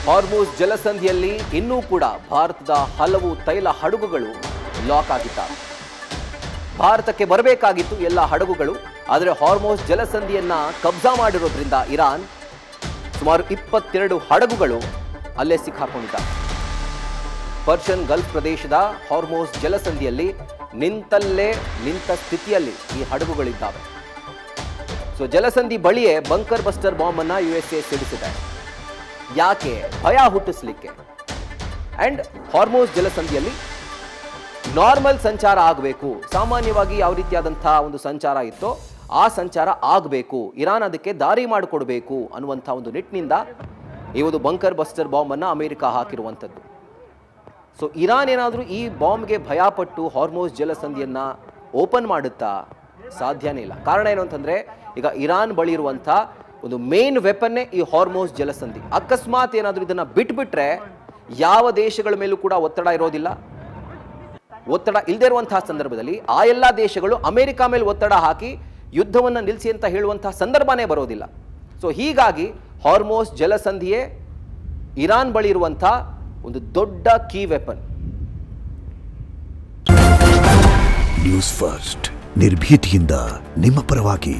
ಹಾರ್ಮುಜ್ ಜಲಸಂಧಿಯಲ್ಲಿ ಇನ್ನೂ ಕೂಡ ಭಾರತದ ಹಲವು ತೈಲ ಹಡಗುಗಳು ಲಾಕ್ ಆಗಿದ್ದಾವೆ. ಭಾರತಕ್ಕೆ ಬರಬೇಕಾಗಿತ್ತು ಎಲ್ಲ ಹಡಗುಗಳು, ಆದರೆ ಹಾರ್ಮುಜ್ ಜಲಸಂಧಿಯನ್ನ ಕಬ್ಜಾ ಮಾಡಿರೋದ್ರಿಂದ ಇರಾನ್ ಸುಮಾರು 22 ಹಡಗುಗಳು ಅಲ್ಲೇ ಸಿಕ್ಕಾಕೊಂಡಿದ್ದಾವೆ. ಪರ್ಷಿಯನ್ ಗಲ್ಫ್ ಪ್ರದೇಶದ ಹಾರ್ಮುಜ್ ಜಲಸಂಧಿಯಲ್ಲಿ ನಿಂತ ಸ್ಥಿತಿಯಲ್ಲಿ ಈ ಹಡಗುಗಳಿದ್ದಾವೆ. ಸೊ ಜಲಸಂಧಿ ಬಳಿಯೇ ಬಂಕರ್ ಬಸ್ಟರ್ ಬಾಂಬ್ ಅನ್ನ USA ಸಿಡಿಸಿದೆ. ಯಾಕೆ? ಭಯ ಹುಟ್ಟಿಸ್ಲಿಕ್ಕೆ. ಅಂಡ್ ಹಾರ್ಮುಜ್ ಜಲಸಂಧಿಯಲ್ಲಿ ನಾರ್ಮಲ್ ಸಂಚಾರ ಆಗಬೇಕು, ಸಾಮಾನ್ಯವಾಗಿ ಯಾವ ರೀತಿಯಾದಂತಹ ಒಂದು ಸಂಚಾರ ಇತ್ತೋ ಆ ಸಂಚಾರ ಆಗಬೇಕು, ಇರಾನ್ ಅದಕ್ಕೆ ದಾರಿ ಮಾಡಿಕೊಡ್ಬೇಕು ಅನ್ನುವಂಥ ಒಂದು ನಿಟ್ಟಿನಿಂದ ಈ ಒಂದು ಬಂಕರ್ ಬಸ್ಟರ್ ಬಾಂಬ್ ಅನ್ನ ಅಮೆರಿಕ ಹಾಕಿರುವಂಥದ್ದು. ಸೊ ಇರಾನ್ ಏನಾದರೂ ಈ ಬಾಂಬ್ಗೆ ಭಯಪಟ್ಟು ಹಾರ್ಮುಜ್ ಜಲಸಂಧಿಯನ್ನ ಓಪನ್ ಮಾಡುತ್ತಾ? ಸಾಧ್ಯನೇ ಇಲ್ಲ. ಕಾರಣ ಏನು ಅಂತಂದ್ರೆ, ಈಗ ಇರಾನ್ ಬಳಿ ಇರುವಂಥ ಒಂದು ಮೇನ್ ವೆಪನ್ನೇ ಈ ಹಾರ್ಮುಜ್ ಜಲಸಂಧಿ. ಅಕಸ್ಮಾತ್ ಏನಾದರೂ ಇದನ್ನ ಬಿಟ್ಬಿಟ್ರೆ ಯಾವ ದೇಶಗಳ ಮೇಲೂ ಕೂಡ ಒತ್ತಡ ಇರೋದಿಲ್ಲ. ಒತ್ತಡ ಇಲ್ಲದೆ ಇರುವಂತಹ ಸಂದರ್ಭದಲ್ಲಿ ಆ ಎಲ್ಲ ದೇಶಗಳು ಅಮೆರಿಕ ಮೇಲೆ ಒತ್ತಡ ಹಾಕಿ ಯುದ್ಧವನ್ನು ನಿಲ್ಲಿಸಿ ಅಂತ ಹೇಳುವಂತಹ ಸಂದರ್ಭನೇ ಬರೋದಿಲ್ಲ. ಸೊ ಹೀಗಾಗಿ ಹಾರ್ಮುಜ್ ಜಲಸಂಧಿಯೇ ಇರಾನ್ ಬಳಿ ಇರುವಂತಹ ಒಂದು ದೊಡ್ಡ ಕೀ ವೆಪನ್. ನ್ಯೂಸ್ ಫಸ್ಟ್, ನಿರ್ಭೀತಿಯಿಂದ ನಿಮ್ಮ ಪರವಾಗಿ.